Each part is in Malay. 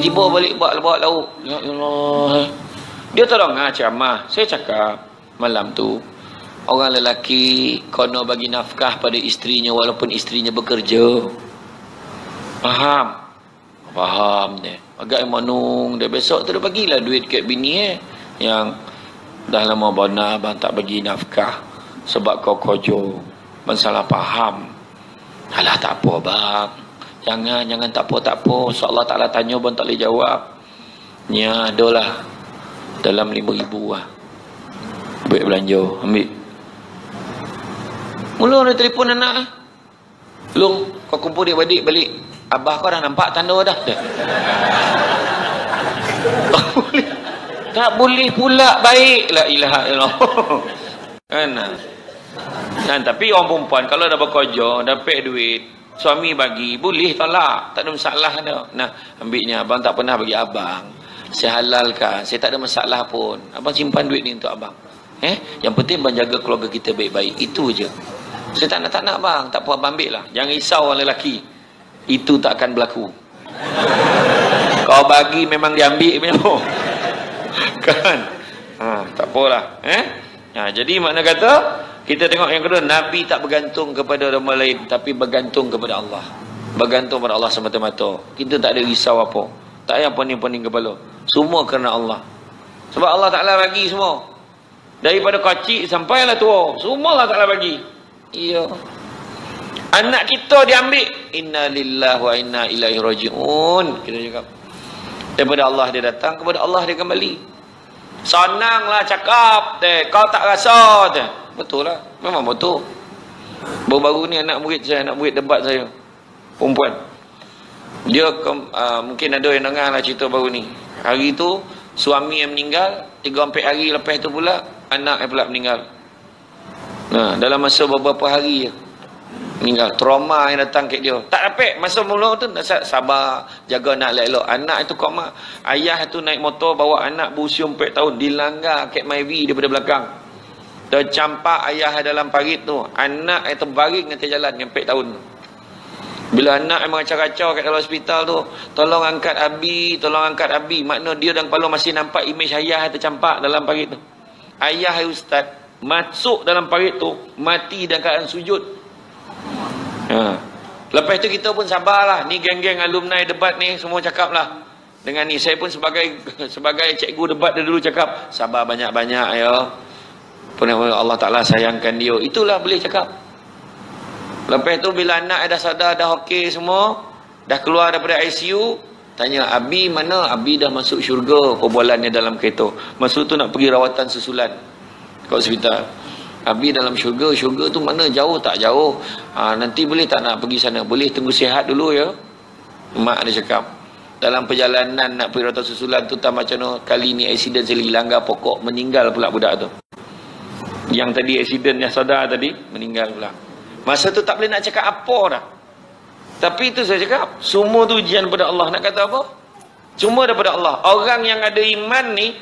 Tiba-tiba balik bawa lauk. Ya Allah. Dia tolong ceramah. Saya cakap malam tu, orang lelaki kena bagi nafkah pada isterinya walaupun isterinya bekerja. Faham? Faham dia. Agak manung dia. Besok tu dia bagilah duit kat bini yang dah lama bona abang tak bagi nafkah sebab kau kojo. Abang salah faham. Alah tak apa bang. Jangan tak apa. InsyaAllah Ta'ala tanya abang tak boleh jawab. Ya adalah dalam 5,000 lah. Baik belanja. Ambil. Mula dia telefon anak. Long, kau kumpul dia balik. Abah kau dah nampak tanda dah. Tak boleh pula baik. La ilaha illallah. Kan, tapi orang perempuan kalau dah bekerja, dapat duit, suami bagi, boleh tolak. Tak ada masalah dah. Nah, ambilnya. Abang tak pernah bagi abang. Saya halalkan. Saya tak ada masalah pun. Abang simpan duit ni untuk abang. Yang penting abang jaga keluarga kita baik-baik. Itu je. Saya tak nak bang. Tak apa abang ambil lah. Jangan risau orang lelaki. Itu tak akan berlaku. Kau bagi memang diambil memang. Kan? Tak apalah. Jadi makna kata, kita tengok yang kedua, Nabi tak bergantung kepada orang lain, tapi bergantung kepada Allah. Bergantung kepada Allah semata-mata. Kita tak ada risau apa. Tak payah poning-poning kepala. Semua kerana Allah. Sebab Allah Ta'ala bagi semua. Daripada kecil sampailah tua. Semua Allah Ta'ala bagi. Iya. Anak kita diambil. Inna lillahi wa inna ilaihi raji'un. Kita cakap. Daripada Allah dia datang, kepada Allah dia kembali. Senanglah cakap. Kau tak rasa. Betul lah. Memang betul. Baru-baru ni anak murid debat saya. Perempuan. Dia mungkin ada yang dengar lah cerita baru ni. Hari tu suami yang meninggal, 3-4 hari lepas tu pula anak yang pula meninggal. Dalam masa beberapa hari je meninggal. Trauma yang datang kat dia. Tak dapat masa mula tu sabar, jaga anak elok-elok. Anak itu koma. Ayah tu naik motor bawa anak berusia 4 tahun, dilanggar kat Myvi daripada belakang. Dah campak ayah dalam parit tu. Anak yang terbaring atas jalan yang 4 tahun tu. Bila anak memang kacau-kacau kat dalam hospital tu, tolong angkat Abi. Makna dia dalam kepala masih nampak imej ayah tercampak dalam parit tu. Ayah ustaz masuk dalam parit tu, mati dalam keadaan sujud. Lepas tu kita pun sabarlah. Ni geng-geng alumni debat ni semua cakap lah dengan ni. Saya pun sebagai cikgu debat dia dulu cakap, sabar banyak-banyak ya. Allah Ta'ala sayangkan dia. Itulah boleh cakap. Lepas tu bila anak dah sadar, dah okey semua, dah keluar daripada ICU, tanya Abi mana? Abi dah masuk syurga. Perbualannya dalam kereta. Masa tu nak pergi rawatan susulan kat hospital. Abi dalam syurga. Syurga tu mana? Jauh tak jauh? Nanti boleh tak nak pergi sana? Boleh, tunggu sihat dulu ya. Mak dia cakap. Dalam perjalanan nak pergi rawatan susulan tu, tak macam mana kali ni aksiden sekali langgar pokok, meninggal pula budak tu. Yang tadi aksiden yang sadar tadi, meninggal pula. Masa tu tak boleh nak cakap apa dah. Tapi itu saya cakap, semua tu ujian daripada Allah. Nak kata apa? Cuma daripada Allah. Orang yang ada iman ni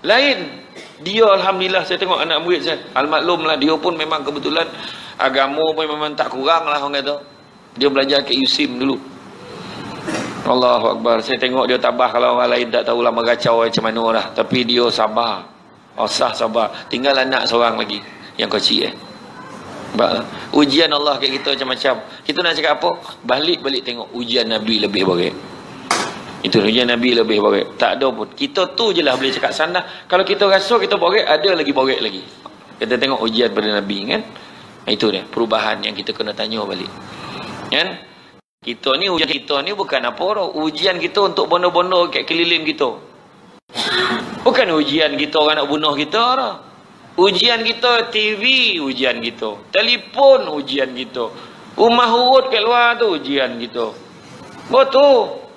lain. Dia alhamdulillah, saya tengok anak murid saya, almaklum lah, dia pun memang kebetulan agama pun memang tak kurang lah orang kata. Dia belajar kat USIM dulu. Allahu Akbar. Saya tengok dia tabah. Kalau orang lain tak tahu lama kacau macam mana lah. Tapi dia sabar. Sabar. Tinggal anak seorang lagi yang kecil ujian Allah kat kita macam-macam. Kita nak cakap apa? Balik tengok ujian Nabi lebih baik. Itu ujian Nabi lebih baik. Tak ada pun. Kita tu je lah boleh cakap sana. Kalau kita rasa kita baik, ada lagi baik lagi. Kita tengok ujian pada Nabi kan. Itu dia perubahan yang kita kena tanya balik. Kan? Ujian kita ni bukan apa dah. Ujian kita untuk bondo-bondo kat keliling kita. Bukan ujian kita orang nak bunuh kita dah. Ujian kita TV, ujian kita. Telefon, ujian kita. Rumah urut kat luar tu, ujian kita. Betul.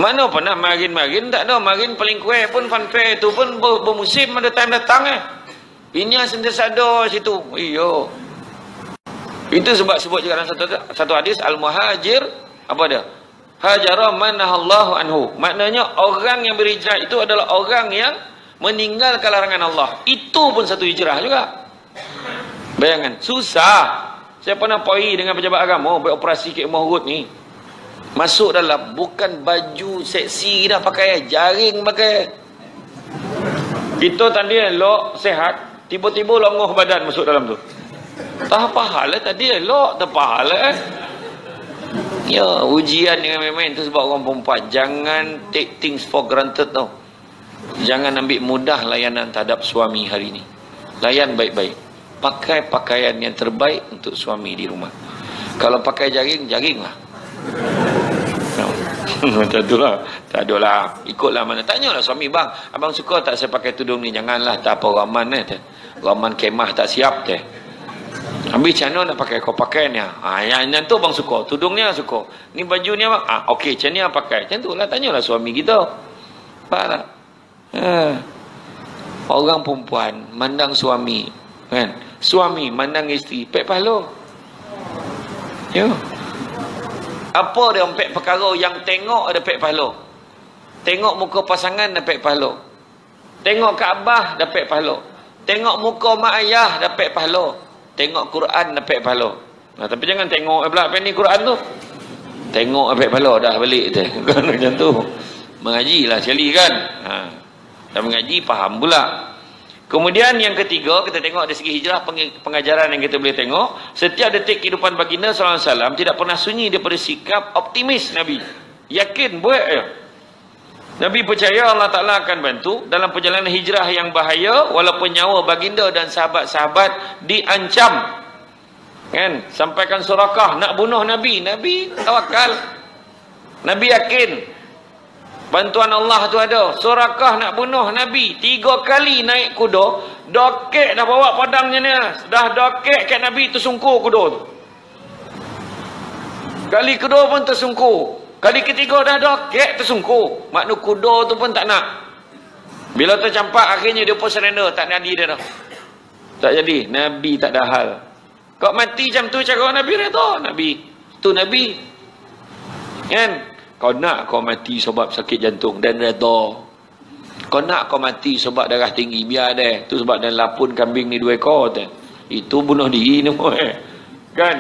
Mana pernah marin-marin? Tak ada. Marin paling kuih pun fanfare tu pun bermusim ada time datang Ini yang sentiasa ada situ. Iya. Itu sebab sebut juga dalam satu hadis, Al-Muhajir, apa dia? Hajara manahallahu anhu. Maknanya orang yang berhijrah itu adalah orang yang meninggalkan larangan Allah. Itu pun satu hijrah juga. Bayangkan, susah. Saya pernah pergi dengan pejabat agama buat operasi ke Mahurut ni. Masuk dalam, bukan baju seksi dah pakai, jaring pakai. Kita tadi elok, sehat, tiba-tiba longoh badan masuk dalam tu. Tak apa hal lah, tadi elok, tak apa hal lah. Ya, ujian dengan main-main tu sebab orang perempuan. Jangan take things for granted tau. Jangan ambil mudah layanan terhadap suami hari ni. Layan baik-baik. Pakai pakaian yang terbaik untuk suami di rumah. Kalau pakai jaring, jaring lah. Tak adalah. Tak adalah. Ikutlah mana. Tanyalah suami, bang, abang suka tak saya pakai tudung ni? Janganlah, tak apa, Rahman Rahman kemah tak siap teh. Habis macam mana nak pakai? Kau pakai ni. Yang tu abang suka. Tudungnya suka. Ni baju ni abang. Okey, macam ni abang pakai. Macam tu lah. Tanyalah suami kita. Faham tak? Orang perempuan mandang suami, kan? Suami mandang isteri, pek pahala. Ya. Apa dia pek perkara yang tengok ada pek pahala. Tengok muka pasangan dapat pahala. Tengok Kaabah dapat pahala. Tengok muka mak ayah dapat pahala. Tengok Quran dapat pahala. Tapi jangan tengok pula apa ni Quran tu. Tengok dapat pahala dah balik tu. Kan macam tu. Mengajilah sekali kan. Dan mengaji faham pula. Kemudian yang ketiga, kita tengok dari segi hijrah, pengajaran yang kita boleh tengok, setiap detik kehidupan baginda sallallahu alaihi wasallam tidak pernah sunyi daripada sikap optimis Nabi. Yakin buat je. Nabi percaya Allah Ta'ala akan bantu dalam perjalanan hijrah yang bahaya, walaupun nyawa baginda dan sahabat-sahabat diancam. Kan? Sampaikan Surakah nak bunuh Nabi. Nabi tawakal. Nabi yakin bantuan Allah tu ada. Surakah nak bunuh Nabi. 3 kali naik kuda. Dokek dah bawa padangnya ni. Dah dokek kat Nabi tersungkur kuda tu. Kali kedua pun tersungkur. Kali ketiga dah dokek tersungkur. Makna kuda tu pun tak nak. Bila tercampak akhirnya dia pun surrender. Tak jadi dia dah. Tak jadi. Nabi tak ada hal. Kau mati macam tu cara Nabi reda. Nabi. Tu Nabi. Kan? Kau nak kau mati sebab sakit jantung dan reda. Kau nak kau mati sebab darah tinggi, biar deh. Tu sebab dan lapun kambing ni 2 ekor tu. Itu bunuh diri ni kan?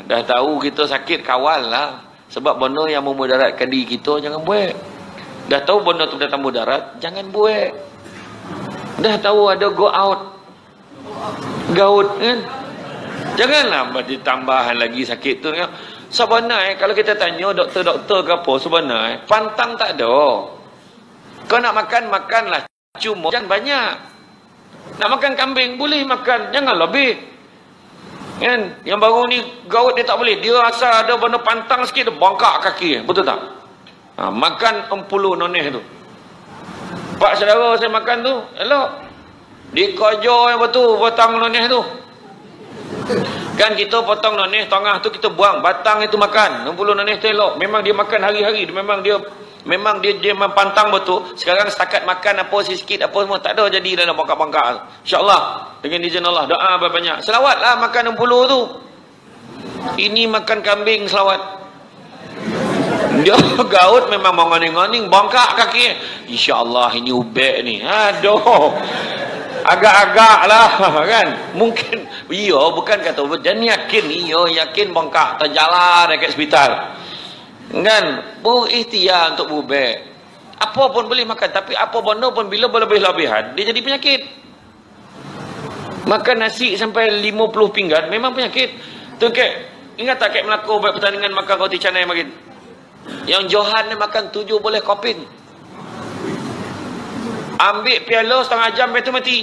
Dah tahu kita sakit, kawal lah. Sebab benda yang memudaratkan diri kita jangan buat. Dah tahu benda tu datang mudarat, jangan buat. Dah tahu ada go out, gaut kan? Janganlah ditambahan lagi sakit tu kan? Sebenarnya kalau kita tanya doktor-doktor ke apa, sebenarnya pantang tak ada. Kau nak makan, makanlah. Cuma jangan banyak. Nak makan kambing, boleh makan. Jangan lebih. Kan? Yang baru ni gaut dia tak boleh. Dia asal ada benda pantang sikit, dia bongkak kaki. Betul tak? Makan empuluh noneh tu. Pak saudara saya makan tu, elok. Dikojo yang betul, batang noneh tu. Kan kita potong nonih tengah tu kita buang, batang itu makan. 60 nonih tu elok. Memang dia makan hari-hari. Memang dia pantang betul. Sekarang setakat makan apa sikit apa semua tak ada jadi dalam bangkak-bangkak. Insya-Allah dengan izin Allah doa banyak. Selawatlah makan 60 tu. Ini makan kambing selawat. Dia gaut memang mengoning-ngoning bangkak kaki. Insya-Allah ini ubek ni. Aduh. Agak-agak lah kan. Mungkin iya bukan kata dan yakin iya yakin bengkak terjalan dekat hospital kan. Berikhtiar untuk berubah. Apa pun boleh makan, tapi apa benda pun bila berlebih-lebihan dia jadi penyakit. Makan nasi sampai 50 pinggan memang penyakit tu. Ingat tak kat Melaka buat pertandingan makan roti canai makin yang Johan ni makan 7 boleh koping. Ambil piala setengah jam lepas tu mati.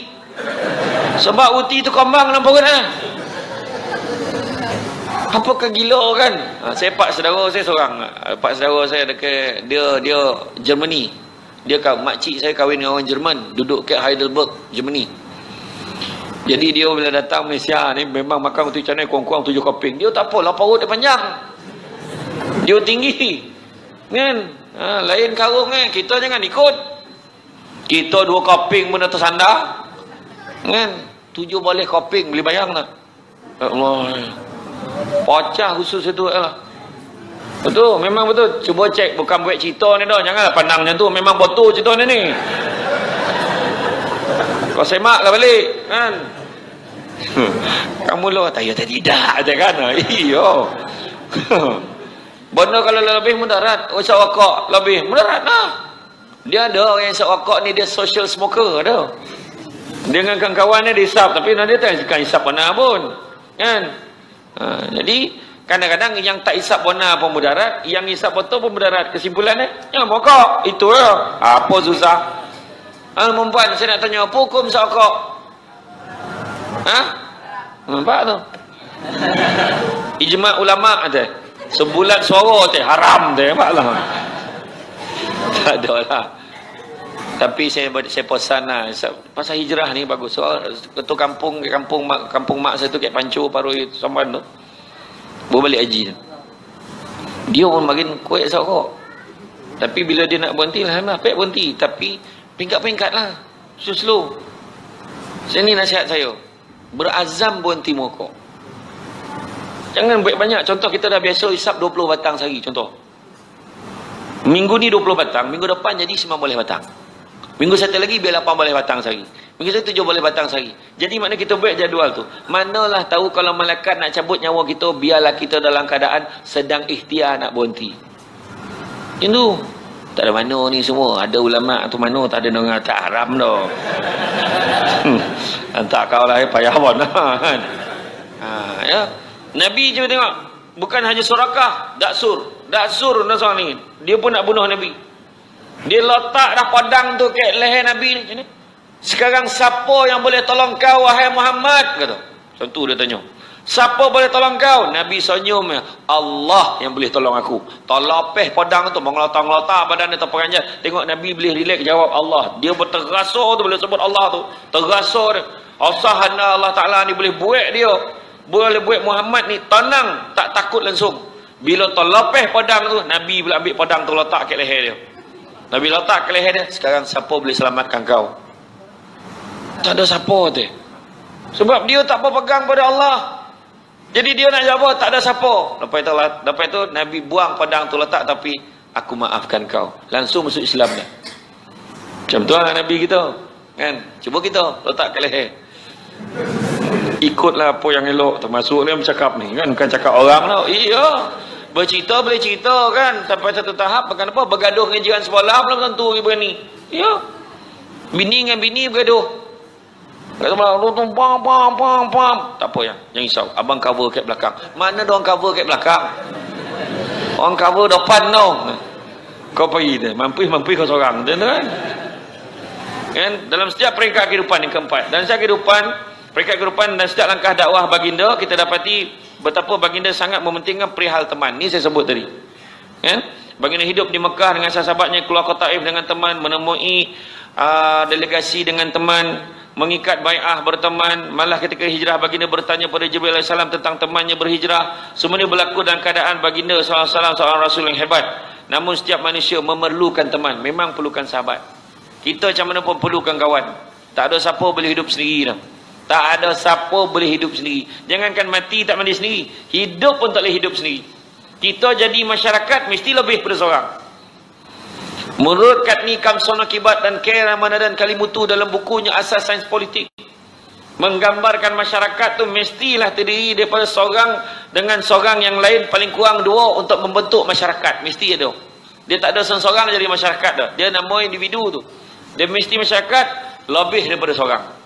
Sebab uti tu kembang dalam perut lah. Apakah gila kan? Saya pak saudara saya seorang. Pak saudara saya dekat dia Germany. Dia makcik saya kahwin dengan orang Jerman, duduk kat Heidelberg, Germany. Jadi dia bila datang Malaysia ni memang makan roti canai kurang-kurang 7 koping. Dia tak apa, perut dia panjang. Dia tinggi. Kan? Lain karung kita jangan ikut. Kita 2 koping pun dah tersandar. Kan? 7 boleh koping, boleh bayang tak? Allah. Pecah khusus itu lah. Betul, memang betul. Cuba cek, bukan buat cerita ni dah. Janganlah pandang macam tu. Memang betul cerita ni. Kau semak lah balik. Kan? Kamu lah, tak tidak. Aja kan? Iya. Benda kalau lebih mudarat, isap rokok lebih mudarat lah. Dia ada orang yang isap rokok ni, dia social smoker ada. Dia dengan kawan-kawan dia isap, tapi dia tak isap benar pun. Kan? Jadi kadang-kadang yang tak isap benar pun mudarat, yang isap betul pun mudarat. Kesimpulannya, jangan rokok. Itu lah. Apa susah? Perempuan, saya nak tanya, apa hukum isap rokok? Nampak tu? Ijma' ulama' ada. Sebulat suara tu haram tu, nampaklah. Tak ada lah. Tapi saya pesan lah, pasal hijrah ni bagus. Soal ketua kampung mak saya tu kat Pancur Paroi Samban tu, baru balik haji tu, dia pun makin kuat sorok. Tapi bila dia nak berhenti lah, pek berhenti, tapi peringkat-peringkat lah, slow. Saya ni nasihat saya, berazam berhenti merokok. Jangan buat banyak. Contoh, kita dah biasa isap 20 batang sehari, contoh. Minggu ni 20 batang, minggu depan jadi 19 batang. Minggu satu lagi biar 18 batang sehari. Minggu satu 17 batang sehari. Jadi makna kita buat jadual tu. Manalah tahu kalau malaikat nak cabut nyawa kita, biarlah kita dalam keadaan sedang ikhtiar nak berhenti. Itu tak ada mana ni semua. Ada ulama tu mana tak ada orang tak haram dah. Hantar kau lah, payah pun kan. Ya. Nabi cuba tengok, bukan hanya surakah, Daksur Nasrani ni, dia pun nak bunuh Nabi. Dia letak dah pedang tu kat leher Nabi ni. Sekarang siapa yang boleh tolong kau wahai Muhammad? Kata. Contoh dia tanya, siapa boleh tolong kau? Nabi senyum, Allah yang boleh tolong aku. Terlepeh pedang tu, mengelotak-ngelotak badan dia terperanjat. Tengok Nabi boleh relax jawab Allah. Dia berterasa tu boleh sebut Allah tu. Terasa dia. Asahana Allah Ta'ala ni boleh buat dia. Boleh buat Muhammad ni tenang, tak takut langsung. Bila terlepeh pedang tu, Nabi boleh ambil pedang tu letak kat leher dia. Nabi letak kat leher dia, sekarang siapa boleh selamatkan kau? Tak ada siapa tu. Sebab dia tak berpegang pada Allah. Jadi dia nak jawab, tak ada siapa. Lepas itu Nabi buang pedang tu letak, tapi aku maafkan kau. Langsung masuk Islam dah. Macam tu lah Nabi kita. Kan? Cuba kita letak kat leher. Ikutlah apa yang elok, termasuk dia bercakap ni kan, bukan cakap orang tau. Iya, bercerita boleh cerita kan, sampai satu tahap bukan apa, bergaduh dengan jiran sebelah belum tentu dia berani. Iya, bini dengan bini bergaduh, kat sebelah pam, tak apa ya, jangan risau, abang cover kat belakang. Mana ada orang cover kat belakang, orang cover depan tau. Kau pergi tu, mampus kau seorang kan, dalam setiap peringkat kehidupan yang keempat, dan setiap peringkat kehidupan dan setiap langkah dakwah baginda, kita dapati betapa baginda sangat mementingkan perihal teman. Ni saya sebut tadi. Kan? Baginda hidup di Mekah dengan sahabatnya, keluar ke Taif dengan teman, menemui delegasi dengan teman, mengikat bai'ah berteman. Malah ketika hijrah, baginda bertanya pada Jibril AS tentang temannya berhijrah. Semua ini berlaku dalam keadaan baginda SAW seorang Rasul yang hebat. Namun setiap manusia memerlukan teman. Memang perlukan sahabat. Kita macam mana pun perlukan kawan. Tak ada siapa boleh hidup sendiri dah. Tak ada siapa boleh hidup sendiri. Jangankan mati tak mandi sendiri, hidup pun tak boleh hidup sendiri. Kita jadi masyarakat mesti lebih pada seorang. Menurut Katni Kamsona Kibat dan K. Ramanathan Kalimutu dalam bukunya Asas Sains Politik, menggambarkan masyarakat tu mestilah terdiri daripada seorang dengan seorang yang lain, paling kurang dua untuk membentuk masyarakat. Mesti ada. Dia tak ada seorang jadi masyarakat dah. Dia nama individu tu. Dia mesti masyarakat lebih daripada seorang.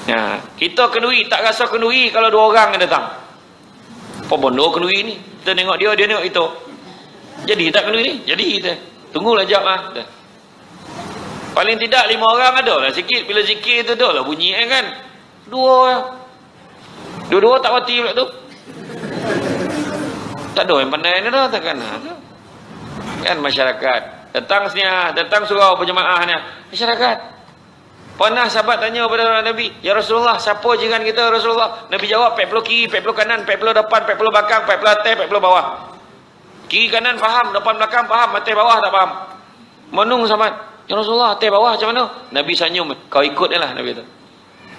Ya, kita kenduri, tak rasa kenduri kalau dua orang yang datang. Apa benda kenduri ni? Kita tengok dia tengok itu. Jadi tak kenduri? Jadi kita. Tunggulah jap lah. Dah. Paling tidak 5 orang ada lah sikit. Bila zikir tu dah lah bunyi kan. Dua-dua tak mati pula tu. Tak ada yang pandai ni dah. Takkan kan masyarakat. Datang sini, datang surau berjemaah ni. Masyarakat. Pernah sahabat tanya kepada Nabi, ya Rasulullah, siapa jiran kita Rasulullah? Nabi jawab, 40 kiri, 40 kanan, 40 depan, 40 belakang, 40 atas, 40 bawah. Kiri kanan faham, depan belakang faham, atas bawah tak faham. Menung sahabat, ya Rasulullah, atas bawah macam mana? Nabi senyum, kau ikut je lah Nabi tu.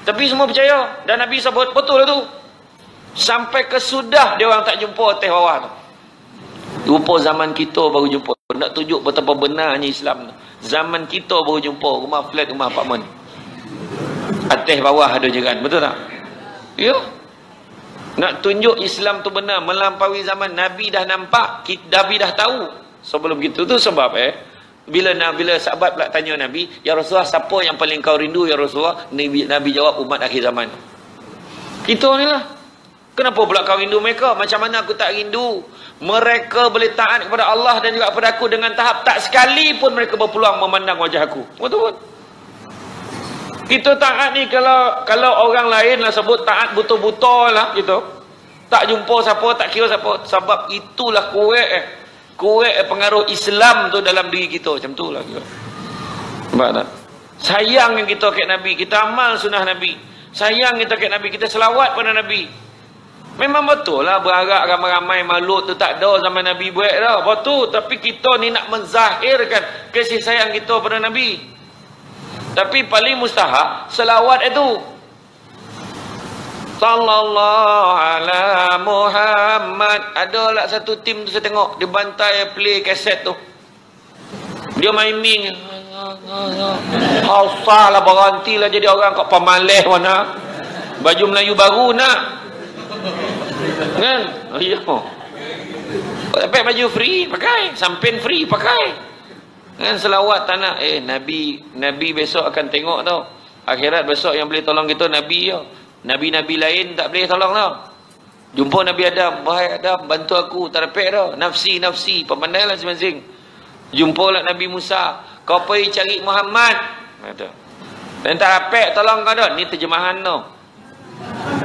Tapi semua percaya, dan Nabi sebut, betul lah tu. Sampai kesudah dia orang tak jumpa atas bawah tu. Rupa zaman kita baru jumpa. Nak tunjuk betapa benarnya Islam tu. Zaman kita baru jumpa rumah flat, rumah apartmen. Atas bawah ada jiran, betul tak? Ya. Nak tunjuk Islam tu benar, melampaui zaman. Nabi dah nampak, Nabi dah tahu. Sebelum gitu tu sebab bila sahabat pula tanya Nabi, ya Rasulullah, siapa yang paling kau rindu ya Rasulullah? Nabi jawab, umat akhir zaman. Kita ni lah. Kenapa pula kau rindu mereka? Macam mana aku tak rindu? Mereka boleh taat kepada Allah dan juga kepada aku dengan tahap tak sekali pun mereka berpeluang memandang wajah aku. Betul? Kita taat ni kalau orang lain lah sebut taat buta-buta lah gitu. Tak jumpa siapa, tak kira siapa. Sebab itulah kuat pengaruh Islam tu dalam diri kita. Macam tu lah. Nampak tak? Sayang yang kita kat Nabi. Kita amal sunnah Nabi. Sayang kita kat Nabi. Kita selawat pada Nabi. Memang betul lah berharap ramai-ramai makhluk tu tak ada zaman Nabi buat dah. Betul. Tapi kita ni nak menzahirkan kasih sayang kita pada Nabi. Tapi paling mustahak selawat itu. Sallallahu ala Muhammad. Ada lah satu tim tu saya tengok, dia bantai play kaset tu. Dia main ming. Hausa lah, berhenti lah jadi orang kok pemalih mana. Baju Melayu baru nak. Kan? Oh iya. Dapat baju free pakai, sampen free pakai. Kan selawat tak nak. Nabi besok akan tengok tau. Akhirat besok yang boleh tolong kita Nabi je. Nabi-Nabi lain tak boleh tolong tau. Jumpa Nabi Adam, wahai Adam, bantu aku, tak dapat dah. Nafsi, pandailah masing-masing. Jumpa lah Nabi Musa, kau pergi cari Muhammad. Kata. Dan tak dapat tolong kau dah. Ni terjemahan tau.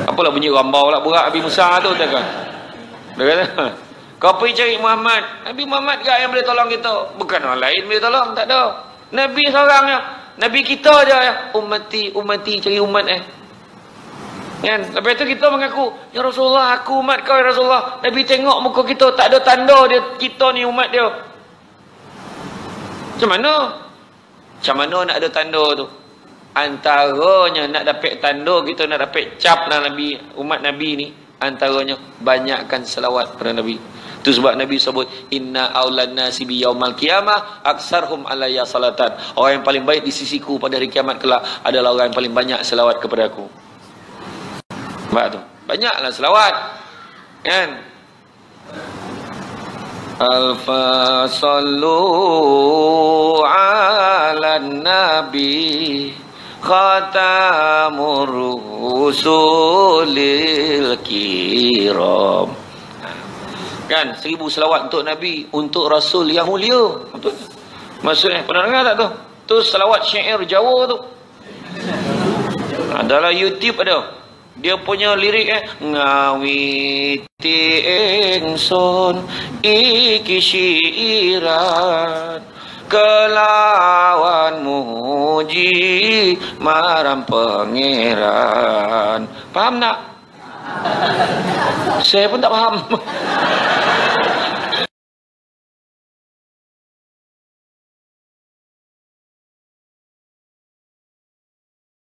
Apalah bunyi rambau lah berat Nabi Musa tu tak kan. Dia kata, kau pergi cari Muhammad. Nabi Muhammad ke yang boleh tolong kita? Bukan orang lain boleh tolong, tak ada. Nabi seorang je. Nabi kita je ya. Umati cari umat Kan? Lepas tu kita mengaku, ya Rasulullah, aku umat kau ya Rasulullah. Nabi tengok muka kita, tak ada tanda dia, kita ni umat dia. Macam mana nak ada tanda tu? Antaranya nak dapat tanda, kita nak dapat cap Nabi, umat Nabi ni, antaranya banyakkan selawat pada Nabi. Itu sebab Nabi sebut, inna aulan nasi bi yaumal qiyamah aksarhum alayya salatan. Orang yang paling baik di sisiku pada hari kiamat kelak adalah orang yang paling banyak selawat kepada aku. Nampak tu? Banyaklah selawat. Kan? Alfa sallu ala nabi khatamur rusulil kiram. Kan? 1000 selawat untuk Nabi, untuk Rasul yang mulia. Maksudnya, pernah dengar tak tu? Tu selawat syair Jawa tu. Dalam YouTube ada. Dia punya lirik ngawiti ingsun iki syairan kelawan muji marang pangeran. Faham tak? Saya pun tak faham.